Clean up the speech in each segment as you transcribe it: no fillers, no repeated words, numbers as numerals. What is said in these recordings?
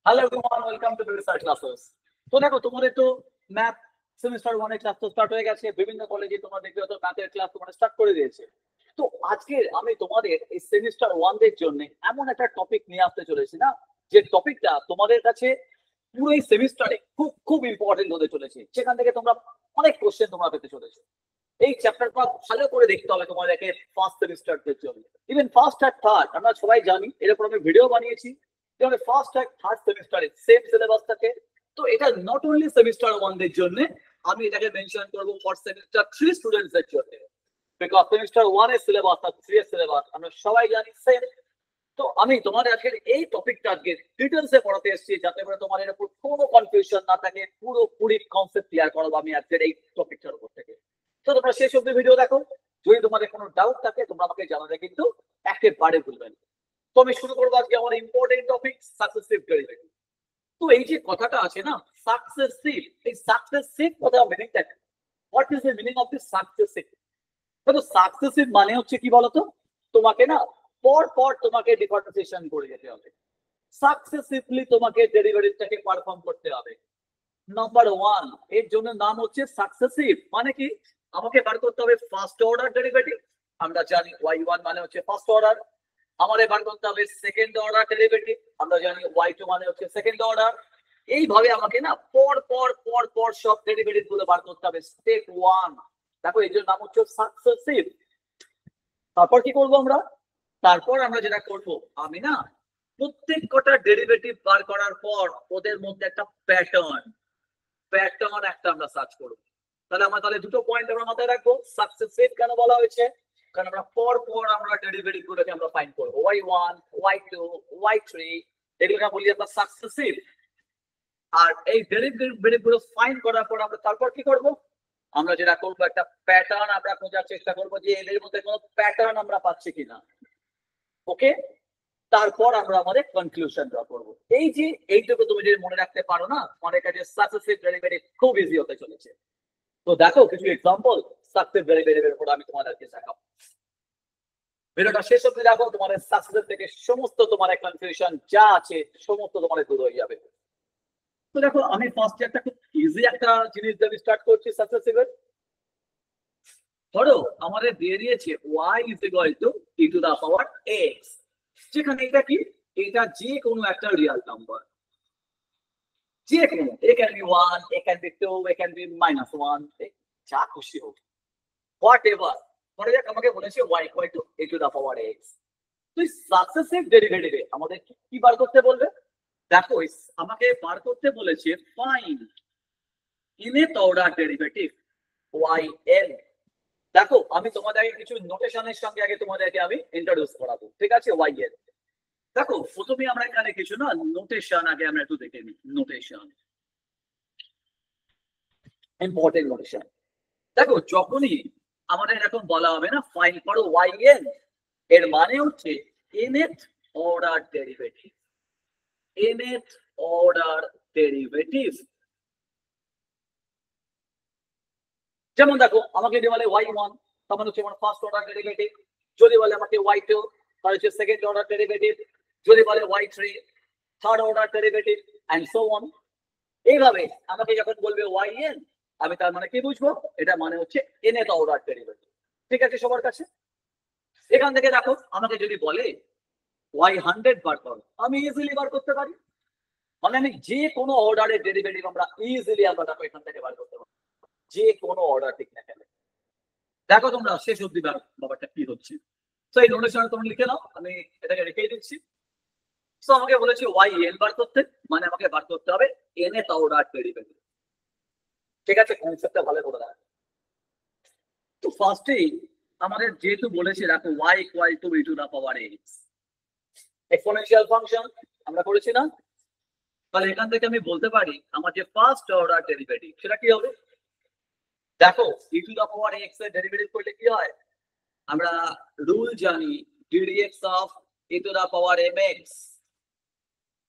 Hello everyone, welcome to the research classes. তো দেখো তোমাদের তো ম্যাথ সেমিস্টার 1 এর ক্লাস তো স্টার্ট হয়ে গেছে, বিভিন্ন কলেজে তোমরা দেখবে হয়তো ম্যাথের ক্লাস তোমরা স্টার্ট করে দিয়েছে। তো আজকে আমি তোমাদের এই সেমিস্টার 1 এর জন্য এমন একটা টপিক নিয়ে আসতে চলেছি না, যে টপিকটা তোমাদের কাছে পুরো এই সেমিস্টারে খুব খুব ইম্পর্টেন্ট হতে চলেছে, সেখান থেকে তোমরা অনেক কোশ্চেন তোমরা পেতে চলেছে। এই চ্যাপ্টারটা ভালো করে দেখতে হবে তোমাদেরকে ফার্স্ট সেমিস্টারদের জন্য, ইভেন ফার্স্ট আর থার্ড আমরা সবাই জানি, এরকম আমি ভিডিও বানিয়েছি যেমন ফার্স্ট আর থার্ড সেমিস্টারে সেম সিলেবাস থাকে। তো এটা নট অনলি সেমিস্টার 1 দের জন্য, আমি এটাকে মেনশন করব ফর সেমিস্টার 3 স্টুডেন্টস এর জন্য, বিকজ সেমিস্টার 1 এর সিলেবাস আর 3 এর সিলেবাস আমরা সবাই জানি সেম। তো আমি তোমাদের আজকে এই টপিকটা আজকে ডিটেইলসে পড়াতে এসেছি, যাতে করে তোমার এর উপর কোনো কনফিউশন না থাকে, পুরোপুরি কনসেপ্ট ক্লিয়ার করাবো আমি আজকের এই টপিকটার উপর থেকে। তো তোমরা শেষ অবধি ভিডিও দেখো, যদি তোমাদের কোনো ডাউট থাকে তোমরা আমাকে জানাবে, কিন্তু একেবারে ভুলবেন না। তো আমি শুরু করবো আজকে আমার ইম্পর্টেন্ট টপিক সাকসেসিভ ডেরিভেটিভ। তো এই যে কথাটা আছে না সাকসেসিভ, এই সাকসেসিভ কথা মিনিংটা কি? What is the meaning of this successive? তো সাকসেসিভ মানে হচ্ছে কি বলতো, তোমাকে না পর পর তোমাকে ডিফারেন্সিয়েশন করে যেতে হবে, সাকসেসিভলি তোমাকে ডেরিভেটিভটাকে পারফর্ম করতে হবে। নাম্বার 1 এর জন্য নাম হচ্ছে সাকসেসিভ। মানে কি, আমাকে বার করতে হবে ফার্স্ট অর্ডার ডেরিভেটিভ। আমরা জানি y1 মানে হচ্ছে ফার্স্ট অর্ডার। আমাদের বার করতে হবে সেকেন্ড অর্ডার ডেরিভেটিভ। আমরা জানি y2 মানে হচ্ছে সেকেন্ড অর্ডার। এইভাবে আমাকে না পর পর পর পর সব ডেরিভেটিভ গুলো বার করতে হবে স্টেপ 1। দেখো এর জন্য নাম হচ্ছে সাকসেসিভ। তারপর কি করব আমরা? তারপর আমরা যেটা করব, আমি না প্রত্যেক কটা ডেরিভেটিভ বার করার পর ওদের মধ্যে একটা প্যাটার্ন একটা আমরা সার্চ করব। তাহলে দুটো পয়েন্ট আমরা মাথায় রাখবো। সাকসেসিভ কেন বলা হয়েছে? কারণ আমরা পর পর আমরা ডেরিভেটিভ গুলোকে আমরা ফাইন্ড করব, y1 y2 y3, এগুলোকে বলি আমরা সাকসেসিভ। আর এই ডেরিভেটিভ গুলো ফাইন্ড করার পর আমরা তারপর কি করব, আমরা যেটা করবো একটা প্যাটার্ন আমরা খোঁজার চেষ্টা করব, যে এদের মধ্যে কোনো প্যাটার্ন আমরা পাচ্ছি কিনা। ওকে, তারপর আমরা আমাদের কনক্লুশন ড্র করব। এই যে এইটুকু তুমি যদি মনে রাখতে পারো না, তোমাদের কাছে সাকসেসিভ ডেরিভেটিভ খুব ইজি হতে চলেছে। তো দেখো কিছু এক্সাম্পল সাকসেসিভ ডেরিভেটিভের উপর আমি তোমাদেরকে দেখাবো। ভিডিওটা শেষ অবধি দেখো, তোমাদের সাকসেস থেকে সমস্ত তোমার কনফিউশন যা আছে সমস্ত তোমাদের দূর হয়ে যাবে। তো দেখো আমি ফার্স্টে একটা খুব ইজি একটা জিনিস দিয়ে স্টার্ট করছি সাকসেসিভের। ধরো আমাদের দিয়ে দিয়েছে y is equal to e to the power x, যেখানে এটা কি, এটা যে কোনো একটা রিয়েল নাম্বার, যে কোনো, a can be 1, a can be 2, a can be -1, যা খুশি হোক, হোয়াট এভার। ধরে যাক আমাকে বলেছে y equal to e to the power x। তো এই সাকসেসিভ ডেরিভেটিভে আমাদের কি বার করতে বলবে? দেখো আমাকে বার করতে বলেছে find nth order derivative yn। দেখো আমি তোমাদেরকে কিছু নোটেশনের সঙ্গে আগে তোমাদেরকে আমি ইন্ট্রোডিউস করাবো, ঠিক আছে? yn দেখো প্রথমে আমরা এখানে কিছু না নোটেশন আগে আমরা একটু দেখে নিই। Notation, important notation. দেখো যখনই আমাদের এরকম বলা হবে না ফাইন্ড করো yn, এর মানে হচ্ছে nth order derivative, nth order derivative. যেমন দেখো আমাকে যদি বলে y1 তার মানে হচ্ছে আমার ফার্স্ট অর্ডার ডেরিভেটিভ, যদি বলে আমাকে y2 তাহলে হচ্ছে সেকেন্ড অর্ডার ডেরিভেটিভ, যদি বলে y3 third order derivative and so on. এইভাবে আমাকে যখন বলবে yn, আমি তার মানে কি বুঝবো? এটা মানে হচ্ছে nth অর্ডার ডেরিভেটিভ। ঠিক আছে সবার কাছে? এখান থেকে দেখো আমাকে যদি বলে y100 বার করো, আমি ইজিলি বার করতে পারি। মানে আমি যে কোনো অর্ডারের ডেরিভেটিভ আমরা ইজিলি আমরা দেখো এখান থেকে বার করতে পারি, যে কোনো অর্ডার ঠিক না কেন। দেখো তোমরা শেষ অব্দি ব্যাপারটা কি হচ্ছে। তো এই নোটেশন তোমরা লিখে নাও, আমি এটাকে রেখে দিচ্ছি। তো আমাকে বলেছে yn বার করতে, মানে আমাকে বার করতে হবে nth অর্ডার ডেরিভেটিভ। ঠিক আছে, কনসেপ্টটা ভালো করে দেখো। তো ফার্স্টেই আমাদের যেহেতু বলেছে দেখো y equal to e to the power x, exponential function আমরা করেছি না, তাহলে এখান থেকে আমি বলতে পারি আমার যে ফার্স্ট অর্ডার ডেরিভেটিভ সেটা কি হবে। দেখো e to the power x এর ডেরিভেটিভ করলে কি হয়, আমরা রুল জানি ddx of e to the power mx,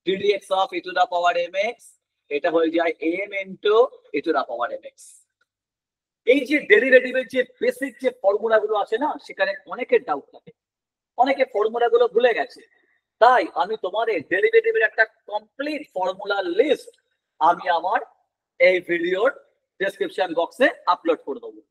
ddx of e to the power mx, এটা হয়ে যায় m into e to the power mx। এই যে ডেরিভেটিভের যে বেসিক যে ফর্মুলা গুলো আছে না, সেখানে অনেকের ডাউট থাকে, অনেকে ফর্মুলা গুলো ভুলে গেছে। তাই আমি তোমাদের ডেরিভেটিভের একটা কমপ্লিট ফর্মুলা লিস্ট আমি আমার এই ভিডিওর ডেসক্রিপশন বক্সে আপলোড করে দেবো।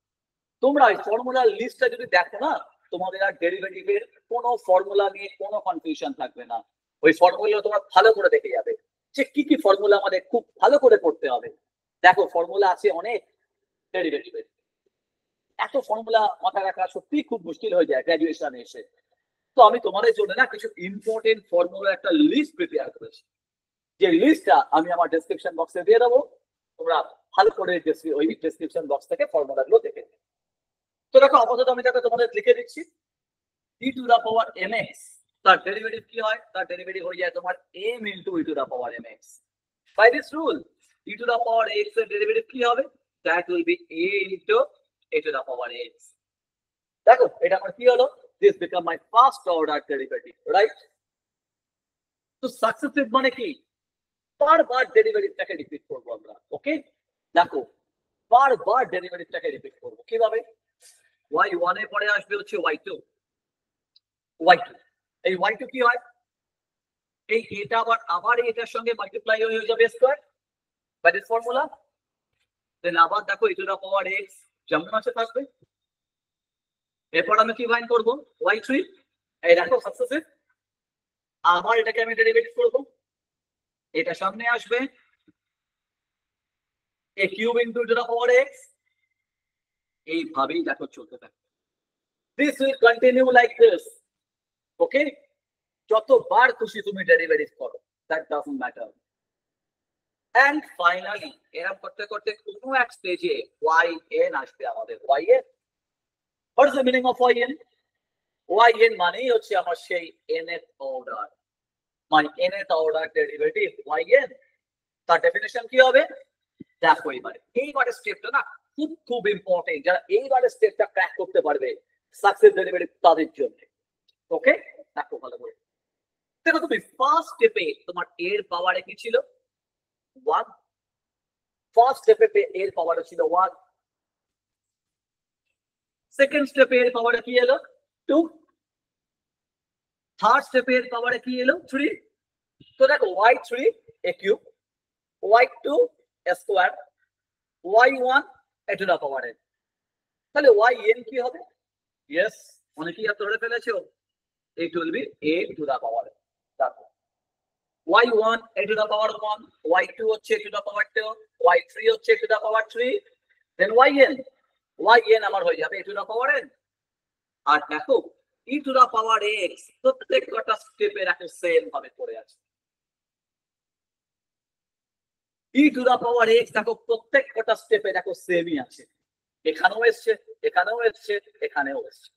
তোমরা এই ফর্মুলার লিস্টটা যদি দেখো না, তোমাদের আর ডেরিভেটিভের কোনো ফর্মুলা নিয়ে কোনো কনফিউশন থাকবে না। ওই ফর্মুলা তোমরা ভালো করে দেখে যাবে যে কি কি ফর্মুলা আমাদের খুব ভালো করে পড়তে হবে। দেখো ফর্মুলা আছে অনেক ডেরিভেটিভের, এত ফর্মুলা মাথায় রাখা সত্যি খুব মুশকিল হয়ে যায় গ্রাজুয়েশনে এসে। তো আমি তোমাদের জন্য না কিছু ইম্পর্টেন্ট ফর্মুলা একটা লিস্ট প্রিপেয়ার করেছি, যে লিস্টটা আমি আমার ডেসক্রিপশন বক্সে দিয়ে দেবো। তোমরা ভালো করে ওই ডেসক্রিপশন বক্স থেকে ফর্মুলাগুলো দেখে নিও। তো দেখো আপাতত আমি দেখো তোমাদের লিখে দিচ্ছি e to the power mx, তার ডেরিভেটিভ কি হয়? তার ডেরিভেটিভ হয়ে যায় তোমার m into e to the power mx. By this rule e to the power x এর ডেরিভেটিভ কি হবে? That will be a into a to the power x. দেখো এটা আমার কি হলো? This become my first order derivative, right? তো successive মানে কি? বারবার ডেরিভেটিভটাকে রিপিট করবো আমরা। ওকে, দেখো বারবার ডেরিভেটিভটাকে রিপিট করবো। কিভাবে? y1 এর পরে আসবে হচ্ছে y2, y2 এই y2 কি হয়? এই এটা আবার এটার সঙ্গে মাল্টিপ্লাই হয়ে যাবে square by this formula. Then আবার দেখো e to the power x যেমন আছে থাকবে। এরপর আমি কি ফাইন্ড করব? y3, এই দেখো সাকসেসিভ। আবার এটাকে আমি ডেরিভেটিভ করব, এটা সামনে আসবে a cube into e to the power x। এইভাবেই দেখো চলতে থাকবে। This will continue like this. ওকে, যতবার খুশি তুমি ডেরিভেটিভ করো, that doesn't matter. And finally এরকম করতে করতে কোনো এক স্টেজে yn আসবে আমাদের। yn, what is the meaning of yn? yn মানেই হচ্ছে আমার সেই nth order, my nth order derivative yn। তার ডেফিনিশন কি হবে? দেখো এইবারে স্টেপটা না খুব খুব ইম্পর্টেন্ট। যারা এইবারে স্টেপটা ক্র্যাক করতে পারবে সাকসেস ডেরিভেটিভ তাদের জন্য। ওকে, দেখো ভালো করে দেখো। তুমি ফার্স্ট স্টেপে তোমার এর পাওয়ারে কি ছিল? 1। ফার্স্ট স্টেপে এর পাওয়ারে ছিল 1। সেকেন্ড স্টেপে এর পাওয়ারে কি এলো? 2। থার্ড স্টেপে এর পাওয়ারে কি এলো? 3। তো দেখো y3 a cube, y2 a square, y1 a to the power n। তাহলে yn কি হবে? ইয়েস, অনেকেই আর ধরে ফেলেছো, it will be a to the power n। দেখো y1 a to the power 1, y2 হচ্ছে a to the power 2, y3 হচ্ছে a to the power 3, then yn আমার হয়ে যাবে a to the power n। আর দেখো e to the power x প্রত্যেকটা স্টেপে রাখে সেম ভাবে পড়ে আছে। e to the power x দেখো প্রত্যেকটা স্টেপে দেখো সেমই আছে, এখানেও এসছে, এখানেও এসছে, এখানেও এসছে।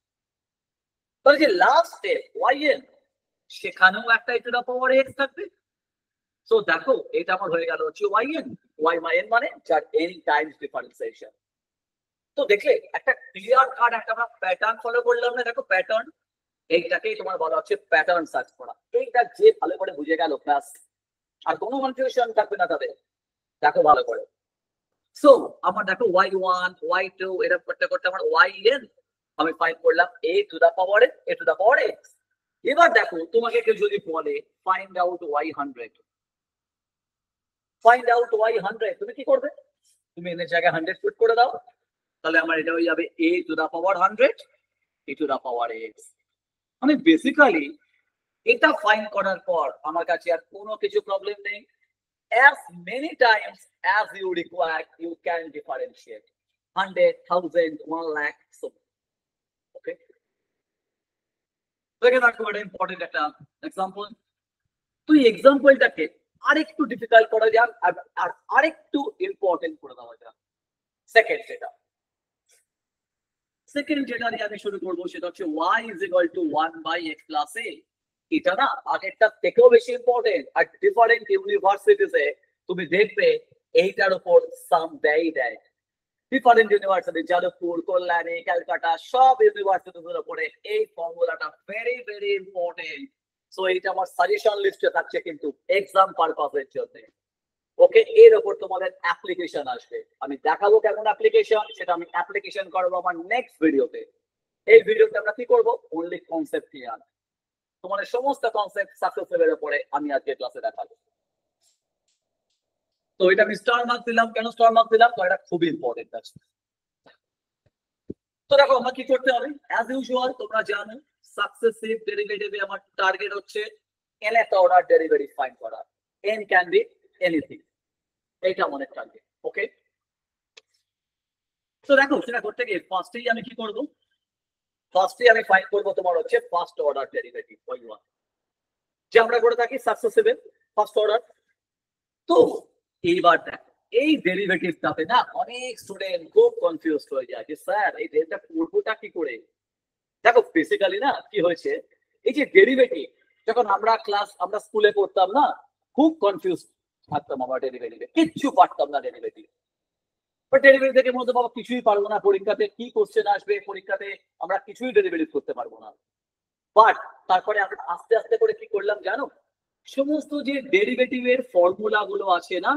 তাহলে যে লাস্ট স্টেপ yn, সেখানেও একটা e to the power x থাকবে। সো দেখো এটা আমার হয়ে গেল হচ্ছে yn, y n মানে যার n টাইমস ডিফারেন্সিয়েশন। তো দেখলে একটা ক্লিয়ার কাট একটা আমরা প্যাটার্ন ফলো করলাম না? দেখো প্যাটার্ন, এইটাকেই তোমার বলা হচ্ছে প্যাটার্ন সার্চ করা। এইটা যে ভালো করে বুঝে গেল ব্যাস, আর কোনো কনফিউশন থাকবে না তাদের। দেখো ভালো করে। সো আমার দেখো y1 y2 এরকম করতে করতে আমার yn আমি ফাইন্ড করলাম a to the power n, a to the power x। এবার দেখো তোমাকে কেউ যদি বলে find out y100, find out y100, তুমি কি করবে? তুমি n এর জায়গায় 100 পুট করে দাও, তাহলে আমার এটা হয়ে যাবে a to the power 100 a to the power x। মানে বেসিক্যালি এটা ফাইন্ড করার পর আমার কাছে আর কোনো কিছু প্রবলেম নেই। as many times as you require you can differentiate 100, 1000, 1 lakh, so okay। দেখেন আর একটা ইম্পর্টেন্ট একটা এক্সাম্পল। তো এই এক্সাম্পলটাকে আরেকটু ডিফিকাল্ট করা যাক আর আরেকটু ইম্পর্টেন্ট করে দেওয়া যাক। সেকেন্ড যেটা দিয়ে আমি শুরু করবো সেটা হচ্ছে y is equal to 1 by x plus a। এটা না আগেরটা থেকেও বেশি ইম্পর্টেন্ট। আর ডিফারেন্ট ইউনিভার্সিটিতে তুমি দেখবে এইটার উপর সাম দেয়। ডিফারেন্ট ইউনিভার্সিটি, যাদবপুর, কল্যাণী, ক্যালকাটা, সব ইউনিভার্সিটির উপরে এই ফর্মুলাটা ভেরি ভেরি ইম্পর্টেন্ট। সো এইটা আমার সাজেশন লিস্টে থাকছে কিন্তু এক্সাম পারপাসের জন্য। ওকে, এর উপর তোমাদের অ্যাপ্লিকেশন আসবে, আমি দেখাবো কেমন অ্যাপ্লিকেশন, সেটা আমি অ্যাপ্লিকেশন করবো আমার নেক্সট ভিডিওতে। এই ভিডিওতে আমরা কি করবো? Only concept clear. তোমাদের সমস্ত কনসেপ্ট সাকসেস লেভেলের উপরে আমি আজকে ক্লাসে দেখাবো। তো এটা আমি স্টার মার্ক দিলাম, কেন স্টার মার্ক দিলাম? তো এটা খুবই ইম্পর্টেন্ট আছে। তো দেখো আমার কি করতে হবে, অ্যাজ ইউজুয়াল তোমরা জানো সাকসেসিভ ডেরিভেটিভে আমার টার্গেট হচ্ছে nth অর্ডার ডেরিভেটিভ ফাইন্ড করা। n ক্যান বি এনিথিং, এইটা আমাদের টার্গেট। ওকে, তো দেখো সেটা করতে গিয়ে ফার্স্টেই আমি কি করব, ফার্স্টেই আমি ফাইন্ড করব তোমার হচ্ছে ফার্স্ট অর্ডার ডেরিভেটিভ, ওই ওয়ান যে আমরা করে থাকি সাকসেসিভ ফার্স্ট অর্ডার। তো এইবার দেখো এই ডেরিভেটিভটাতে না অনেক স্টুডেন্ট খুব কনফিউজ হয়ে যায় যে স্যার এই ডেরিভেটিভটা করবোটা কি করে। দেখো বেসিক্যালি না কি হয়েছে, এই যে ডেরিভেটিভ যখন আমরা স্কুলে পড়তাম না, খুব কনফিউজ থাকতাম আমরা ডেরিভেটিভে, কিচ্ছু পারতাম না ডেরিভেটিভ। বাট ডেরিভেটিভ থেকে মনে হতো বাবা কিছুই পারবো না, পরীক্ষাতে কি কোশ্চেন আসবে, পরীক্ষাতে আমরা কিছুই ডেরিভেটিভ করতে পারবো না। বাট তারপরে আমরা আস্তে আস্তে করে কি করলাম জানো, সমস্ত যে ডেরিভেটিভের ফর্মুলা গুলো আছে না,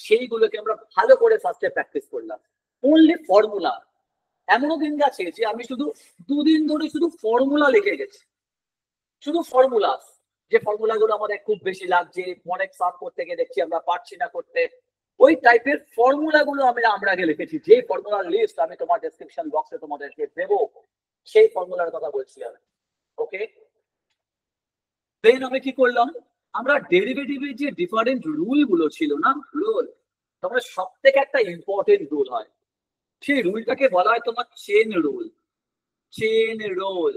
সেইগুলোকে আমরা ভালো করে ফার্স্টে প্র্যাকটিস করলাম। অনলি ফর্মুলা, এমনও দিন গেছে যে আমি শুধু দুদিন ধরে শুধু ফর্মুলা লিখে গেছি, শুধু ফর্মুলা, যে ফর্মুলা গুলো আমাদের খুব বেশি লাগছে, অনেক সার্চ করতে গিয়ে দেখছি আমরা পারছি না করতে, ওই টাইপের ফর্মুলা গুলো আমরা আগে লিখেছি। যে ফর্মুলার লিস্ট আমি তোমার ডেসক্রিপশন বক্সে তোমাদেরকে দেবো, সেই ফর্মুলার কথা বলছি আমি। ওকে, দেন আমি কি করলাম, আমরা ডেরিভেটিভের যে ডিফারেন্ট রুল গুলো ছিল না, রুল, তোমরা সব থেকে একটা ইম্পর্টেন্ট রুল হয়, সেই রুলটাকে বলা হয় তোমার চেন রুল। চেন রুল,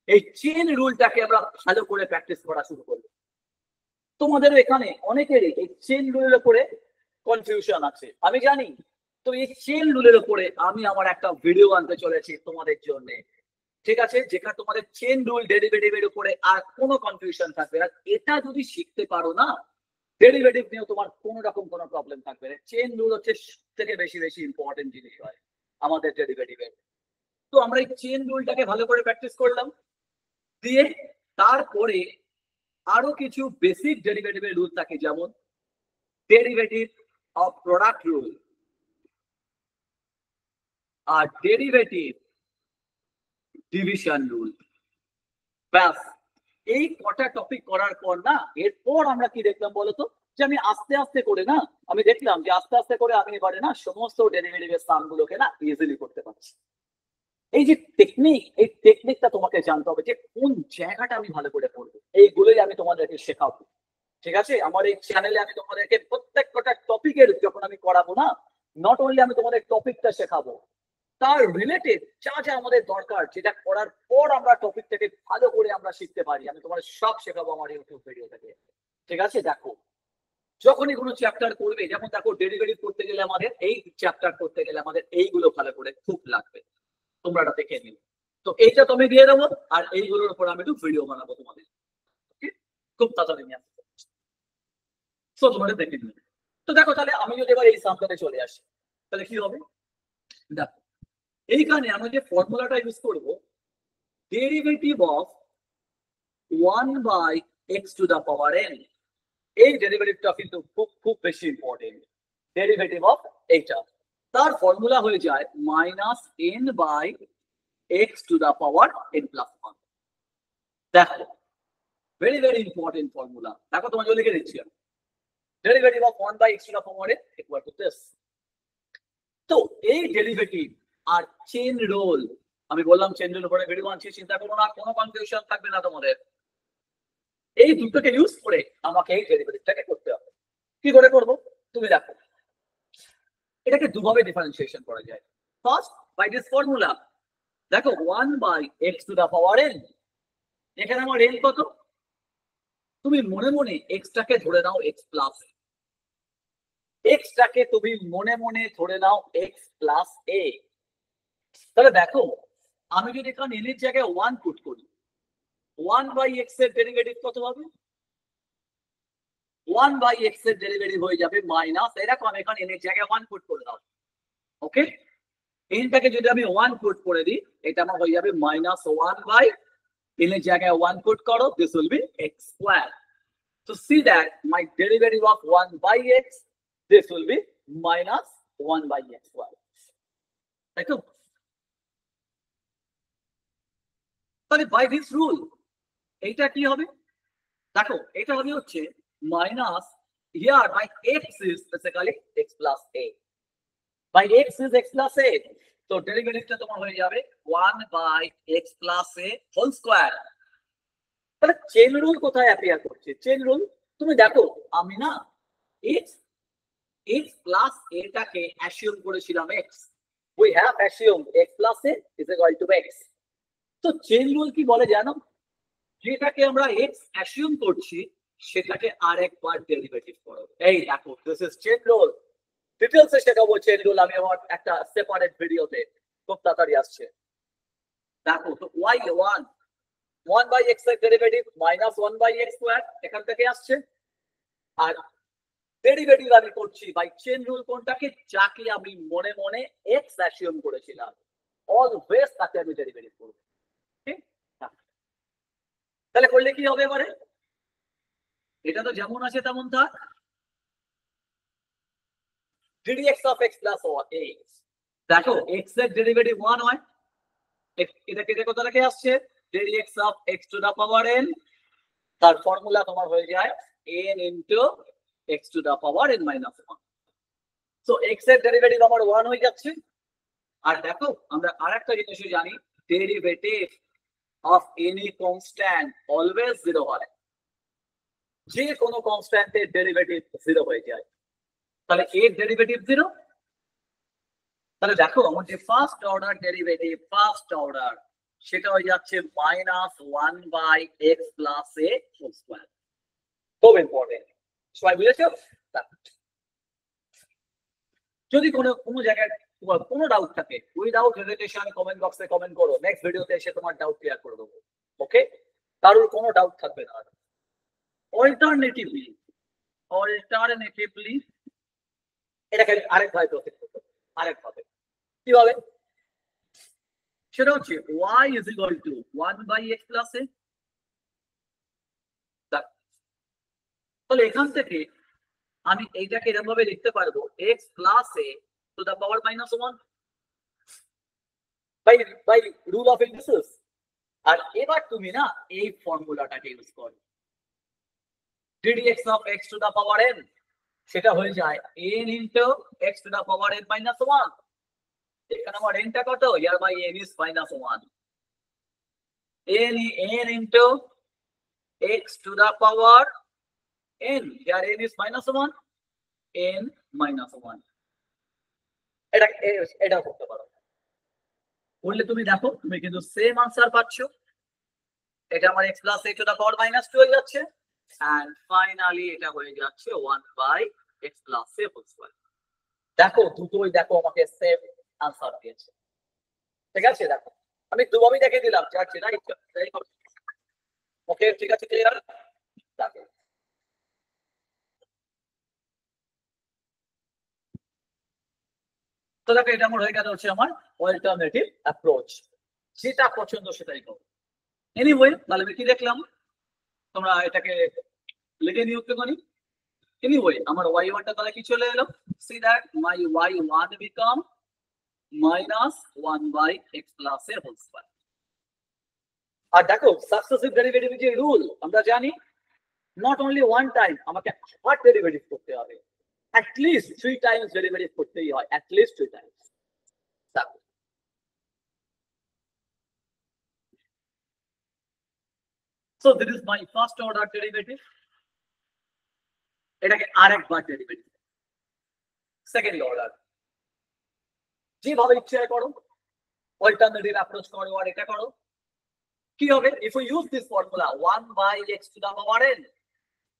এই চেন রুলটাকে আমরা ভালো করে প্র্যাকটিস করা শুরু করব। তোমাদের এখানে অনেকেরই এই চেন রুলের উপরে কনফিউশন আছে আমি জানি। তো এই চেন রুলের উপরে আমি আমার একটা ভিডিও আনতে চলেছি তোমাদের জন্য, ঠিক আছে, যেখানে তোমাদের চেন রুল ডেরিভেটিভের উপরে আর কোনো কনফিউশন থাকবে না। এটা যদি শিখতে পারো না, ডেরিভেটিভ নিয়ে তোমার কোনো রকম কোনো প্রবলেম থাকবে না। চেন রুল হচ্ছে সবথেকে বেশি বেশি ইম্পর্টেন্ট জিনিস হয় আমাদের ডেরিভেটিভের। তো আমরা এই চেন রুলটাকে ভালো করে প্র্যাকটিস করলাম, দিয়ে তারপরে আরো কিছু বেসিক ডেরিভেটিভের রুল থাকে, যেমন ডেরিভেটিভ অফ প্রোডাক্ট রুল আর ডেরিভেটিভ ডিভিশন রুল। ব্যাস, এই কটা টপিক করার পর না, এরপর আমরা কি দেখলাম বলতো, যে আমি আস্তে আস্তে করে না, আমি দেখলাম যে আস্তে আস্তে করে আমি এবারে না সমস্ত ডেরিভেটিভের সামগুলোকে না ইজিলি করতে পারছি। এই যে টেকনিক, এই টেকনিকটা তোমাকে জানতে হবে যে কোন জায়গাটা আমি ভালো করে পড়বো, এইগুলোই আমি তোমাদেরকে শেখাবো। ঠিক আছে, আমার এই চ্যানেলে আমি তোমাদেরকে প্রত্যেকটা টপিকের যখন আমি করাবো না, নট অনলি আমি তোমাদের টপিকটা শেখাবো, তার রিলেটেড যা যা আমাদের দরকার, যেটা করার পর আমরা টপিকটাকে ভালো করে আমরা শিখতে পারি, আমি তোমাদের সব শেখাবো আমার ইউটিউব ভিডিও থেকে। ঠিক আছে, দেখো যখনই কোনো চ্যাপ্টার করবে, যেমন দেখো ডেরিভেটিভ করতে গেলে আমাদের এই চ্যাপ্টার করতে গেলে আমাদের এইগুলো ভালো করে খুব লাগবে, তোমরা এটা দেখে নিও। তো এইটা তুমি দিয়ে দেবো, আর এইগুলোর উপর আমি একটু ভিডিও বানাবো তোমাদের, খুব তাড়াতাড়ি নিয়ে আসবো, তো তোমাদের দেখে নিও। তো দেখো তাহলে আমি যদি এবার এই সামটাতে চলে আসি, তাহলে কি হবে, দেখো এইখানে আমরা যে ফর্মুলাটা ইউজ করব, derivative of 1/x to the power n, এই ডেরিভেটিভটা কিন্তু খুব খুব বেশি ইম্পর্টেন্ট। ডেরিভেটিভ অফ এইটা, তার ফর্মুলা হয়ে যায় -n/x two the power n+1। দেখো ভেরি ভেরি ইম্পর্টেন্ট ফর্মুলা, দেখো তোমার জন্য লিখে দিচ্ছি আমি, derivative of 1/x to the power n equal to this. তো এই ডেরিভেটিভ আর চেন রুল, আমি বললাম চেন রুল উপরে ভিডিও আনছি, চিন্তা করো না, কোনো কনফিউশন থাকবে না তোমাদের। এই দুটোকে ইউজ করে আমাকে এই ডেরিভেটিভটাকে করতে হবে। কি করে করব, তুমি দেখো এটাকে দুভাবে ডিফারেন্সিয়েশন করা যায়। ফার্স্ট বাই দিস ফর্মুলা, দেখো 1/x to the power n, এখানে আমার n কত, তুমি মনে মনে x টাকে ধরে নাও x প্লাস, x টাকে তুমি মনে মনে ধরে নাও x প্লাস a। তাহলে দেখো আমি যদি এখানে n এর জায়গায় 1 পুট করি, 1/x এর ডেরিভেটিভ কত হবে, 1/x এর ডেরিভেটিভ হয়ে যাবে মাইনাস, এরকম আমি এখানে n এর জায়গায় 1 পুট করে দাও। ওকে, nটাকে যদি আমি 1 পুট করে দিই, এটা আমার হয়ে যাবে -1/, n এর জায়গায় 1 পুট করো, this will be x square. So see that my derivative of 1/x, this will be -1/x square. তাই তো, তাহলে by this rule এইটা কি হবে দেখো, এটা হবে হচ্ছে minus here by x is basically x plus a, by x is x plus a, তো ডেরিভেটিভটা তোমার হয়ে যাবে 1 by x plus a whole square. তাহলে চেন রুল কোথায় অ্যাপিয়ার করছে? চেন রুল তুমি দেখো, আমি না এক্স এক্স প্লাস এটাকে অ্যাসিউম করেছিলাম x, we have assume x plus a is equal to x. তো চেন রুল কি বলে জানো? যেটাকে আমরা এক্স অ্যাসিউম করছি সেটাকে আরেকবার ডেরিভেটিভ করো। এই দেখো, দিস ইজ চেন রুল। ডিটেইলসে শেখাবো চেন রুল আমি আমার একটা সেপারেট ভিডিওতে, খুব তাড়াতাড়ি আসছে। দেখো, তো y1 1 বাই x এর derivative minus 1 by x square এখান থেকে আসছে, আর ডেরিভেটিভ আমি করছি বাই চেন রুল কোনটাকে, যাকে আমি মনে মনে x অ্যাসিউম করেছিলাম অলওয়েজ তাকে আমি ডেরিভেটিভ করব। ঠিক, তাহলে করলে কি হবে এবারে? এটা তো যেমন আছে তেমন থাক, ddx of x plus 1 দেখো x এর ডেরিভেটিভ 1 হয়, এটা কেটে কত রেখে আসছে ddx of x to the power n, তার ফর্মুলা তোমার হয়ে যায় n into x to the power n minus 1। So x এর ডেরিভেটিভ আমার 1 হয়ে যাচ্ছে। আর দেখো আমরা আরেকটা জিনিসও জানি, derivative of any constant always 0 হয়, যে কোনো কনস্ট্যান্টের ডেরিভেটিভ 0 হয়ে যায়। তাহলে এর ডেরিভেটিভ 0, তাহলে দেখো আমার যে first order derivative first order সেটা হয়ে যাচ্ছে minus 1 by x plus a whole square. খুব ইম্পর্টেন্ট, সবাই বুঝেছো? যদি কোনো জায়গায় তোমার কোনো ডাউট থাকে, উইদাউট হেজিটেশন কমেন্ট বক্সে কমেন্ট করো, নেক্সট ভিডিওতে এসে তোমার ডাউট ক্লিয়ার করে দেবো। ওকে, কারোর কোনো ডাউট থাকবে না। অল্টারনেটিভলি এটাকে আরেকভাবে প্রসেস করতে, আরেকভাবে কিভাবে? সেটা হচ্ছে y is equal to 1 by x plus a, তাহলে এখান থেকে আমি এইটাকে এরকম ভাবে লিখতে পারবো x plus a to the power minus 1 by rule of indices। আর এবার তুমি না এই ফর্মুলাটাকে ইউজ করো, ddx of x to the power n সেটা হয়ে যায় n into x to the power n minus 1। এখানে আমার n টা কত, here by n is minus 1, n into x to the power n, here n is minus 1, n minus 1। এটা করতে পারো, করলে তুমি দেখো তুমি কিন্তু সেম আনসার পাচ্ছ। এটা আমার x plus a to the power minus 2 হয়ে যাচ্ছে, and finally এটা হয়ে যাচ্ছে 1 by x plus a whole square। দেখো দুটোই দেখো আমাকে সেম আনসার দিয়েছে। ঠিক আছে, দেখো আমি দুভাবেই দেখে দিলাম, যাচ্ছে রাইট। ওকে, ঠিক আছে, ক্লিয়ার? দেখো তো দেখো এটা আমার হয়ে গেল হচ্ছে আমার অল্টারনেটিভ অ্যাপ্রোচ, যেটা পছন্দ সেটাই করো। এনিওয়ে, তাহলে আমি কি দেখলাম, তোমরা এটাকে লিখে নিও একটুখানি। এনিওয়ে আমার y1 টা তাহলে কি চলে এলো, see that my y1 become minus 1 by x plus a whole square. আর দেখো সাকসেসিভ ডেরিভেটিভ যে রুল আমরা জানি, নট অনলি ওয়ান টাইম, আমাকে আবার ডেরিভেটিভ করতে হবে, at least 3 times ডেরিভেটিভ করতেই হয়, at least 3 times। So this is my first order derivative, এটাকে আরেকবার ডেরিভেটিভ, সেকেন্ড অর্ডার, যেভাবে ইচ্ছে করো, অল্টারনেটিভ অ্যাপ্রোচ করো আর এটা করো। কি হবে if we use this formula 1 by x to the power n,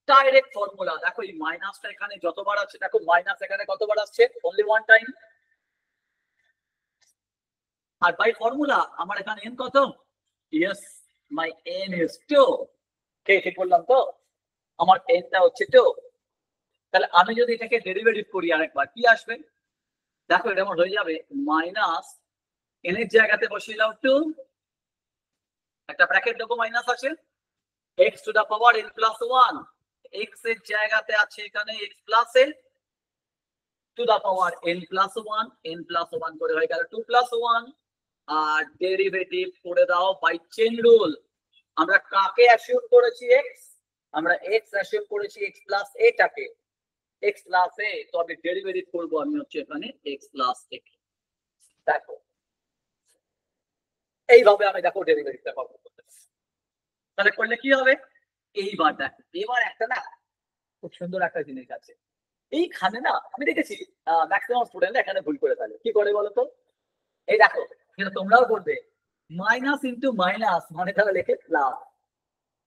direct formula. দেখো এই মাইনাসটা এখানে যতবার আছে, দেখো মাইনাস এখানে কতবার আসছে, only one time। আর বাই ফর্মুলা আমার এখানে n কত, yes my n is 2। কে ঠিক বললাম তো, আমার n টা হচ্ছে 2। তাহলে আমি যদি এটাকে ডেরিভেটিভ করি আরেকবার কি আসবে, দেখো এটা আমার হয়ে যাবে মাইনাস n এর জায়গাতে বসিয়ে দাও 2, একটা ব্র্যাকেট দেবো, মাইনাস আছে x to the power n plus 1, x এর জায়গাতে আছে এখানে x plus a to the power n plus 1 করে হয়ে গেল 2 plus 1, আর ডেরিভেটিভ করে দাও বাই চেন রুল, আমরা কাকে অ্যাসিউম করেছি এক্স, আমরা এক্স অ্যাসিউম করেছি এক্স প্লাস এটাকে, এক্স প্লাস এ, তো আমি ডেরিভেটিভ করবো আমি হচ্ছে এখানে এক্স প্লাস এ। দেখো এইভাবে আমি দেখো ডেরিভেটিভটা করবো, তাহলে করলে কি হবে, এইবার দেখো এবার একটা না খুব সুন্দর একটা জিনিস আছে এইখানে না, আমি দেখেছি ম্যাক্সিমাম স্টুডেন্ট এখানে ভুল করে ফেলে, কি করে বলতো, এই দেখো এটা তোমরাও করবে, মাইনাস ইন্টু মাইনাস মানে তারা লেখে প্লাস,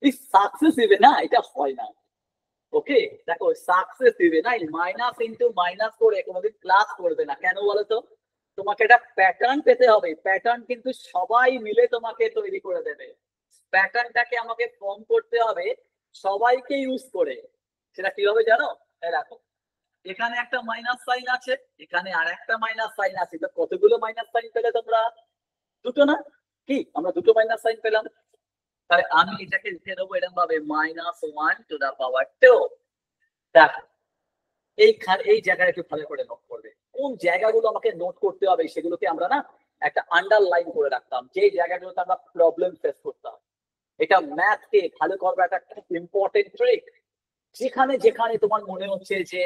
এই সাকসেসিভে না এটা হয় না। ওকে দেখো সাকসেসিভে না মাইনাস ইন্টু মাইনাস করে কোনোদিন প্লাস করবে না, কেন বলতো, তোমাকে একটা প্যাটার্ন পেতে হবে, প্যাটার্ন কিন্তু সবাই মিলে তোমাকে তৈরি করে দেবে, প্যাটার্নটাকে আমাকে ফর্ম করতে হবে সবাইকে ইউজ করে, সেটা কিভাবে জানো, এই দেখো এখানে একটা মাইনাস সাইন আছে, এখানে আর একটা মাইনাস সাইন আছে, তো কতগুলো মাইনাস সাইন পেলে তোমরা, দুটো না, কি আমরা দুটো মাইনাস সাইন পেলাম, তাহলে আমি এটাকে লিখে দেবো এরকম ভাবে -1 to the power 2। দেখো এইখানে এই জায়গাটা একটু ভালো করে নোট করবে, কোন জায়গাগুলো আমাকে নোট করতে হবে সেগুলোকে আমরা না একটা আন্ডারলাইন করে রাখতাম, যে জায়গাগুলোতে আমরা প্রবলেম ফেস করতাম, এটা ম্যাথকে ভালো করবার একটা খুব ইম্পর্টেন্ট ট্রিক, যেখানে যেখানে তোমার মনে হচ্ছে যে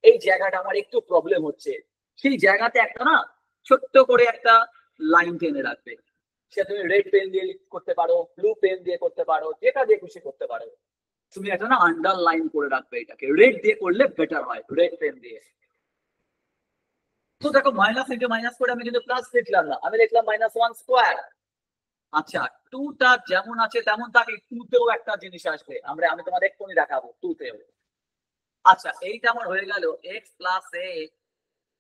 এই জায়গাটা আমার একটু প্রবলেম হচ্ছে, সেই জায়গাতে একটা না ছোট্ট করে একটা লাইন টেনে রাখবে, সেটা তুমি রেড পেন দিয়ে করতে পারো, ব্লু পেন দিয়ে করতে পারো, যেটা দিয়ে খুশি করতে পারো, তুমি একটা না আন্ডারলাইন করে রাখবে, এটাকে রেড দিয়ে করলে বেটার হয়, রেড পেন দিয়ে। তো দেখো মাইনাস ইন্টু মাইনাস করে আমি কিন্তু প্লাস লিখলাম না, আমি লিখলাম -1²। আচ্ছা টুটা যেমন আছে তেমন থাকে, টুতেও একটা জিনিস আসবে, আমি তোমাদের এক্ষুনি দেখাবো টুতেও। আচ্ছা এইটা আমার হয়ে গেল x plus a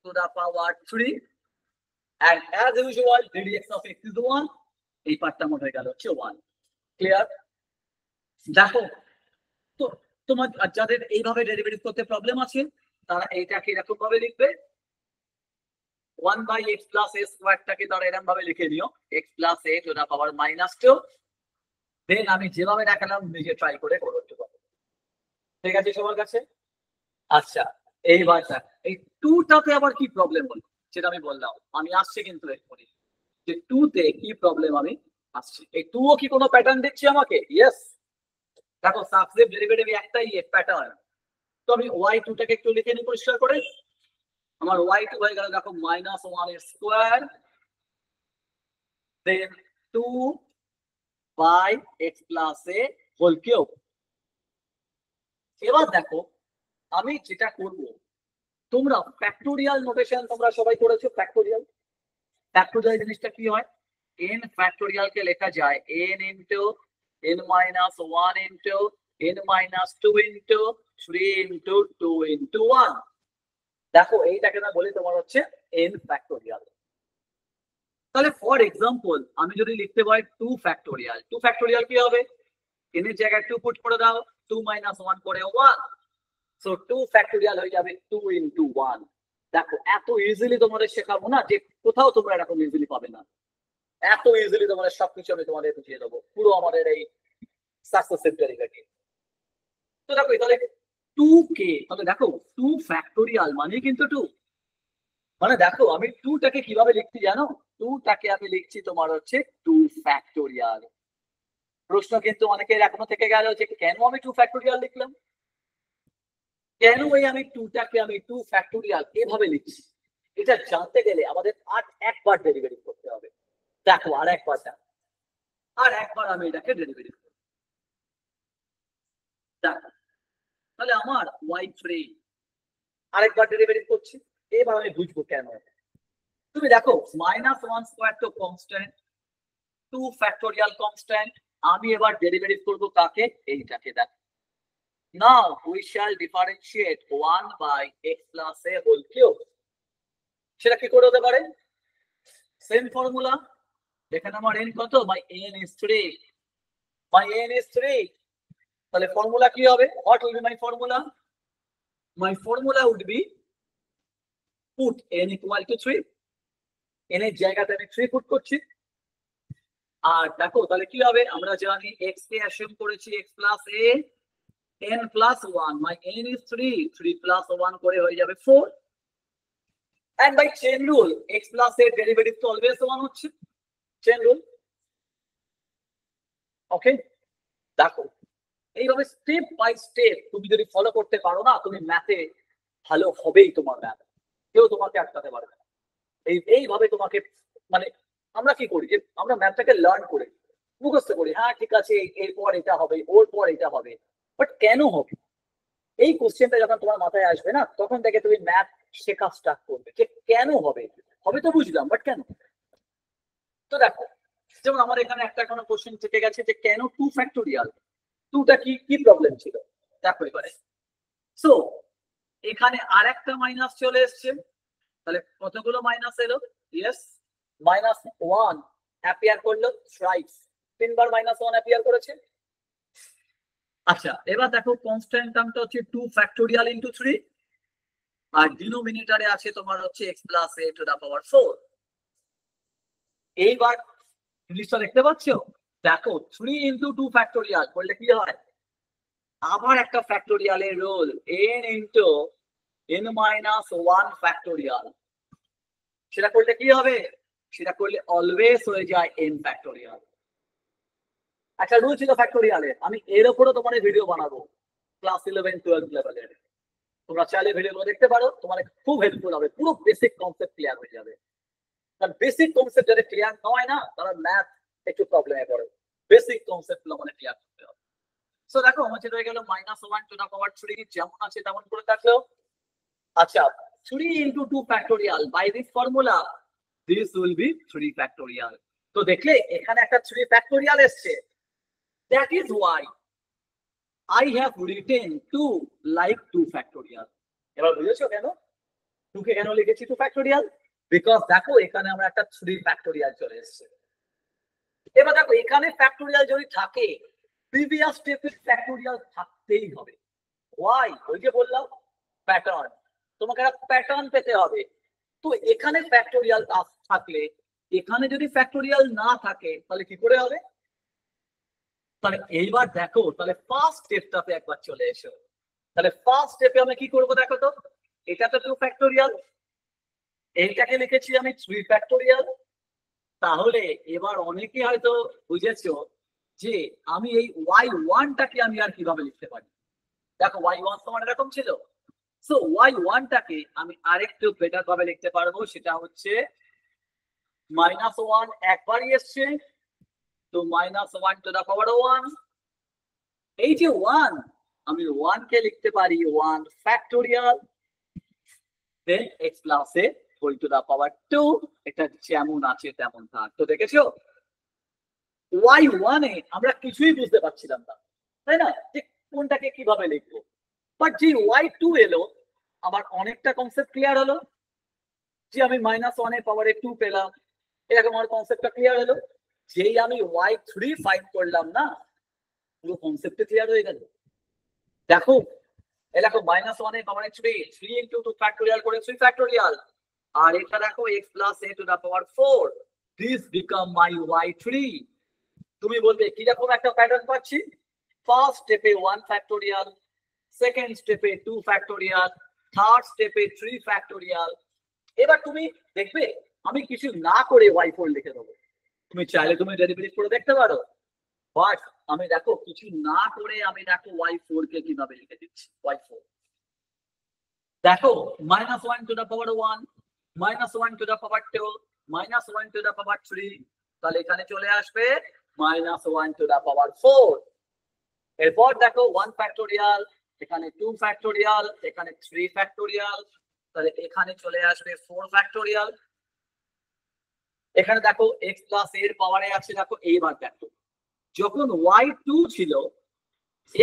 to the power 3 and as usual ddx of x is 1, এই পার্টটা আমার হয়ে গেল হচ্ছে 1। ক্লিয়ার? দেখো তো তোমার যাদের এইভাবে ডেরিভেটিভ করতে প্রবলেম আছে তারা এইটাকে এরকম ভাবে লিখবে, 1/x plus a স্কয়ারটাকে তারা এরকম ভাবে লিখে নিও x plus a to the power -2, দেন আমি যেভাবে দেখালাম নিজে ট্রাই করে করতে পারো, ঠিক আছে সবার কাছে? আচ্ছা এইবার এই টুটাতে আবার কি প্রবলেম হলো সেটা আমি বললাম, আমি আসছি কিন্তু এরপরে যে টুতে কি প্রবলেম আমি আসছি, এই টুও কি কোনো প্যাটার্ন দিচ্ছে আমাকে, ইয়েস দেখো সাকসেসিভ ডেরিভেটিভ একটাই প্যাটার্ন, তো আমি y2টাকে একটু লিখে নিই পরিষ্কার করে, আমার y2 হয়ে গেল দেখো -1² then 2/x plus a whole cube. এবার দেখো আমি যেটা করব, তোমরা ফ্যাক্টোরিয়াল নোটেশন তোমরা সবাই করেছো, ফ্যাক্টোরিয়াল, ফ্যাক্টোরিয়াল জিনিসটা কি হয়, n ফ্যাক্টোরিয়াল কে লেখা যায় n into n minus 1 into n minus 2 into 3 into 2 into 1। দেখো এইটাকে না বলি তোমার হচ্ছে n ফ্যাক্টোরিয়াল, তাহলে ফর এক্সাম্পল আমি যদি লিখতে পারি 2 ফ্যাক্টোরিয়াল, 2 ফ্যাক্টোরিয়াল কি হবে, n এর জায়গায় 2 পুট করে দাও, 2 - 1 করে 1, সো 2 ফ্যাক্টোরিয়াল হয়ে যাবে 2 into 1। দেখো এত ইজিলি তোমাদের শেখাবো না যে কোথাও তোমরা এরকম ইজিলি পাবে না, এত ইজিলি তোমাদের সবকিছু আমি তোমাদের বুঝিয়ে দেবো, পুরো আমাদের এই সাকসেসিভ ডেরিভেটিভ। তো দেখো তাহলে 2 কে তাহলে দেখো 2 ফ্যাক্টোরিয়াল মানে কিন্তু 2, মানে দেখো আমি 2টাকে কিভাবে লিখছি জানো, 2টাকে আমি লিখছি তোমার হচ্ছে 2 ফ্যাক্টোরিয়াল। প্রশ্ন কিন্তু অনেকের এখনো থেকে গেল যে কেন আমি 2 ফ্যাক্টোরিয়াল লিখলাম, কেন এই আমি 2টাকে আমি 2 ফ্যাক্টোরিয়াল এভাবে লিখছি, এটা জানতে গেলে আমাদের আর একবার ডেরিভেটিভ করতে হবে। দেখো আর একবার আমি এটাকে ডেরিভেটিভ করব, দেখো তাহলে আমার y3 আরেকবার ডেরিভেটিভ করছি, এবার আমি বুঝবো কেন। তুমি দেখো -1² তো কনস্ট্যান্ট, 2 ফ্যাক্টোরিয়াল কনস্ট্যান্ট, আমি এবার ডেরিভেটিভ করব কাকে, এইটাকে। দেখো now we shall differentiate 1/x plus a whole cube, সেটা কি করে হতে পারে, সেম ফর্মুলা, এখানে আমার n কত, my n is 3, তাহলে ফর্মুলা কি হবে, what will be my formula, my formula would be put n equal to 3, n এর জায়গাতে আমি 3 পুট করছি, আর দেখো তাহলে কি হবে, আমরা জানি x কে অ্যাসিউম করেছি x plus a n plus 1, my n is 3 plus 1 করে হয়ে যাবে 4, and by chain rule x plus a derivative তো always 1 হচ্ছে, chain rule, okay। দেখো এইভাবে স্টেপ বাই স্টেপ তুমি যদি ফলো করতে পারো না, তুমি ম্যাথে ভালো হবেই। তোমার ম্যাথ কেউ তোমাকে আটকাতে পারবে না। এইভাবে তোমাকে মানে আমরা কি করি যে আমরা ম্যাথটাকে লার্ন করে মুখস্থ করি, হ্যাঁ ঠিক আছে এরপর এটা হবে, ওর পর এটা হবে, বাট কেন হবে? এই কোশ্চেনটা যখন তোমার মাথায় আসবে না, তখন থেকে তুমি ম্যাথ শেখা স্টার্ট করবে যে কেন হবে। হবে তো বুঝলাম, বাট কেন? তো দেখো, যেমন আমার এখানে একটা কোনো কোশ্চেন থেকে গেছে যে কেন 2 ফ্যাক্টোরিয়াল, 2টা কি কি প্রবলেম ছিল দেখো এবারে। সো এখানে আরেকটা মাইনাস চলে এসছে, তাহলে কতগুলো মাইনাস এলো? ইয়েস, -1 অ্যাপিয়ার করলো থ্রাইস, 3বার -1 অ্যাপিয়ার করেছে। আচ্ছা এবার দেখো কনস্ট্যান্ট টার্মটা হচ্ছে 2 ফ্যাক্টোরিয়াল ইনটু 3, আর ডিনোমিনেটরে আছে তোমার হচ্ছে x plus a to the power 4। এইবার জিনিসটা দেখতে পাচ্ছো, দেখো 3 ইনটু 2 ফ্যাক্টোরিয়াল করলে কি হয়? আবার একটা ফ্যাক্টোরিয়ালের role, n into n minus 1 factorial. সেটা করলে কি হবে? সেটা করলে অলওয়েজ হয়ে যায় n ফ্যাক্টোরিয়াল। একটা রুল ছিল ফ্যাক্টোরিয়ালের, আমি এর উপরও তোমার ভিডিও বানাবো ক্লাস 11-12 লেভেলের। তোমরা চাইলে ভিডিওগুলো দেখতে পারো, তোমার খুব হেল্পফুল হবে, পুরো বেসিক কনসেপ্ট ক্লিয়ার হয়ে যাবে। কারণ বেসিক কনসেপ্ট যাদের ক্লিয়ার হয় না, তারা ম্যাথ একটু প্রবলেমে পড়ে। বেসিক কনসেপ্ট গুলো মানে ক্লিয়ার করতে হবে। সো দেখো আমার যেটা হয়ে গেল -1 টু দা পাওয়ার 3, যেমন আছে তেমন করে থাকলো। আচ্ছা 3 into 2 factorial, by this formula this will be 3 factorial. তো দেখলে এখানে একটা 3 ফ্যাক্টোরিয়াল এসছে, that is y I have written 2 like 2 factorial. এবার বুঝেছো কেন 2 কে কেন লিখেছি 2 ফ্যাক্টোরিয়াল? বিকজ দেখো এখানে আমরা একটা 3 ফ্যাক্টোরিয়াল চলে এসেছে। এবার দেখো এখানে ফ্যাক্টোরিয়াল যদি থাকে, প্রিভিয়াস স্টেপের ফ্যাক্টোরিয়াল থাকতেই হবে। ওয়াই? ওই যে বললাম প্যাটার্ন, তোমাকে একটা প্যাটার্ন পেতে হবে। তো এখানে ফ্যাক্টোরিয়াল থাকলে, এখানে যদি ফ্যাক্টোরিয়াল না থাকে তাহলে কি করে হবে? তাহলে এইবার দেখো, তাহলে ফার্স্ট স্টেপটাতে একবার চলে এসো। তাহলে ফার্স্ট স্টেপে আমি কি করব দেখো তো, এটা তো 2 ফ্যাক্টোরিয়াল, এইটাকে লিখেছি আমি 3 ফ্যাক্টোরিয়াল। তাহলে এবার অনেকে হয়তো বুঝেছো যে আমি এই y1টাকে আমি আর কিভাবে লিখতে পারি। দেখো y1 তোমার এরকম ছিল, সো y1টাকে আমি আরেকটু বেটার ভাবে লিখতে পারবো, সেটা হচ্ছে -1 একবারই এসছে, তো -1 টু দা পাওয়ার 1। এই যে 1, আমি 1 কে লিখতে পারি 1 factorial, then x plus a whole to the power 2। এটা যেমন আছে তেমন থাক। তো দেখেছো y1 এ আমরা কিছুই বুঝতে পারছিলাম না, তাই না, যে কোনটাকে কিভাবে লিখবো। বাট যে y2 এলো, আমার অনেকটা কনসেপ্ট ক্লিয়ার হলো, যে আমি -1 এর পাওয়ারে 2 পেলাম, এরকম আমার কনসেপ্টটা ক্লিয়ার হলো। যেই আমি y3 ফাইন্ড করলাম না, পুরো কনসেপ্ট ক্লিয়ার হয়ে গেল। দেখো এই দেখো -1 এর পাওয়ারে 3 ইনটু 2 ফ্যাক্টোরিয়াল করে 3 ফ্যাক্টোরিয়াল, আর এটা দেখো x plus a to the power 4, this become my y3। তুমি বলবে কি রকম একটা প্যাটার্ন পাচ্ছি, ফার্স্ট স্টেপে 1 ফ্যাক্টোরিয়াল, সেকেন্ড স্টেপে 2 ফ্যাক্টোরিয়াল, থার্ড স্টেপে 3 ফ্যাক্টোরিয়াল। এবার তুমি দেখবে আমি কিছু না করে y4 লিখে দেবো। তুমি চাইলে তুমি ডেরিভেটিভ করে দেখতে পারো, বাট আমি দেখো কিছু না করে আমি দেখো y4 কে কিভাবে লিখে দিচ্ছি। y4 দেখো -1 to the power 1, -1 to the power 2, -1 to the power 3, তাহলে এখানে চলে আসবে -1 টু দা পাওয়ার 4। এরপর দেখো 1 ফ্যাক্টোরিয়াল, এখানে 2 ফ্যাক্টোরিয়াল, এখানে 3 ফ্যাক্টোরিয়াল, তাহলে এখানে চলে আসবে 4 ফ্যাক্টোরিয়াল। এখানে দেখো x প্লাস a এর পাওয়ারে আছে, দেখো এইবার দেখো যখন y2 ছিল,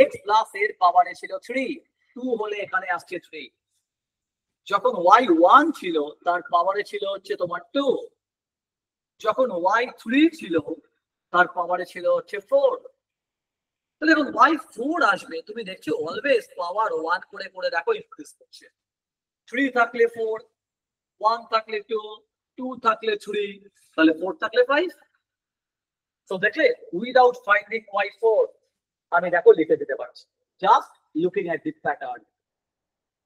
x প্লাস a এর পাওয়ারে ছিল 3, 2 হলে এখানে আসছে 3। যখন y1 ছিল তার পাওয়ারে ছিল হচ্ছে তোমার 2, যখন y3 ছিল তার পাওয়ারে ছিল হচ্ছে 4। তাহলে যখন y4 আসবে, তুমি দেখছো অলওয়েজ পাওয়ার 1 করে করে দেখো ইনক্রিজ করছে। 3 থাকলে 4, 1 থাকলে 2, 2 থাকলে 3, তাহলে 4 থাকলে 5। তো দেখলে উইদাউট ফাইন্ডিং y4 আমি দেখো লিখে দিতে পারছি, just looking at this pattern.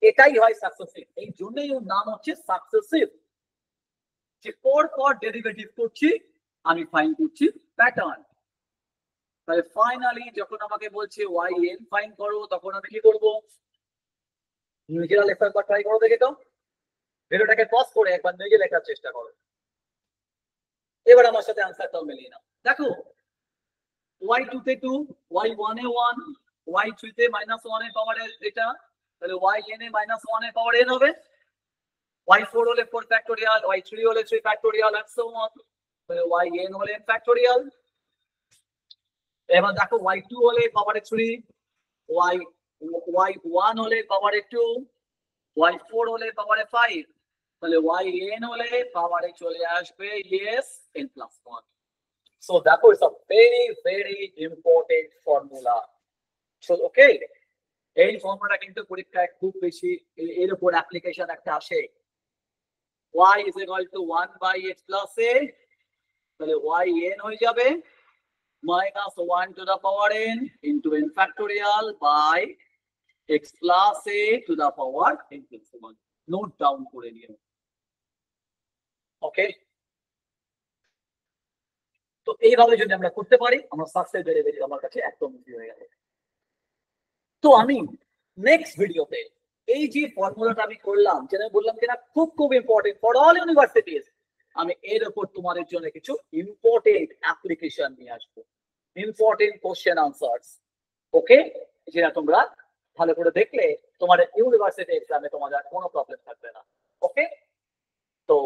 এটাই হয় সাকসেসিভ, এই জন্যই ওর নাম হচ্ছে সাকসেসিভ, যে পর পর ডেরিভেটিভ করছি, আমি ফাইন্ড করছি প্যাটার্ন। তাহলে ফাইনালি যখন আমাকে বলছে yn ফাইন করো, তখন আমি কি করব? নিজেরা লেখার পর ট্রাই করো, দেখে তো ভিডিওটাকে পজ করে একবার নিজে লেখার চেষ্টা করো। এবার আমার সাথে অ্যান্সারটাও মিলিয়ে নাও। দেখো y2 তে 2, y1 এ 1, y3 তে -1 এর পাওয়ার এটা, তাহলে yn এ -1 এর পাওয়ার n হবে। y4 হলে 4 ফ্যাক্টোরিয়াল, y3 হলে 3 ফ্যাক্টোরিয়াল and so on, তাহলে yn হলে n ফ্যাক্টোরিয়াল। এবার দেখো y2 হলে পাওয়ারে 3, y1 হলে পাওয়ারে 2, y4 হলে পাওয়ারে 5, তাহলে yn হলে পাওয়ারে চলে আসবে yes n plus 1. So that is a very important formula. So okay, এই ফর্মুলাটা কিন্তু পরীক্ষায় খুব বেশি এর উপর অ্যাপ্লিকেশন একটা আসে। y is equal to 1 by x plus a, তাহলে yn হয়ে যাবে minus 1 to the power n into n factorial by x plus a to the power n plus 1. Note down করে নিও। ওকে, তো এইভাবে যদি আমরা করতে পারি, আমরা সাকসেস ডেরিভেটিভ আমার কাছে একদম ইজি হয়ে গেল। তো আমি নেক্সট ভিডিওতে এই যে ফর্মুলাটা আমি করলাম, যেটা বললাম যেটা খুব ইম্পর্টেন্ট ফর অল ইউনিভার্সিটিজ, আমি এর উপর তোমাদের জন্য কিছু ইম্পর্টেন্ট অ্যাপ্লিকেশন নিয়ে আসবো, ইম্পর্টেন্ট কোশ্চেন আনসারস। ওকে, যেটা তোমরা ভালো করে দেখলে তোমার ইউনিভার্সিটি এক্সামে তোমাদের কোনো প্রবলেম থাকবে না। ওকে, তো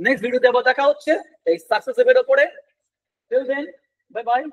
নেক্সট ভিডিওতে আবার দেখা হচ্ছে এই সাকসেসের উপরে। Till then, bye bye.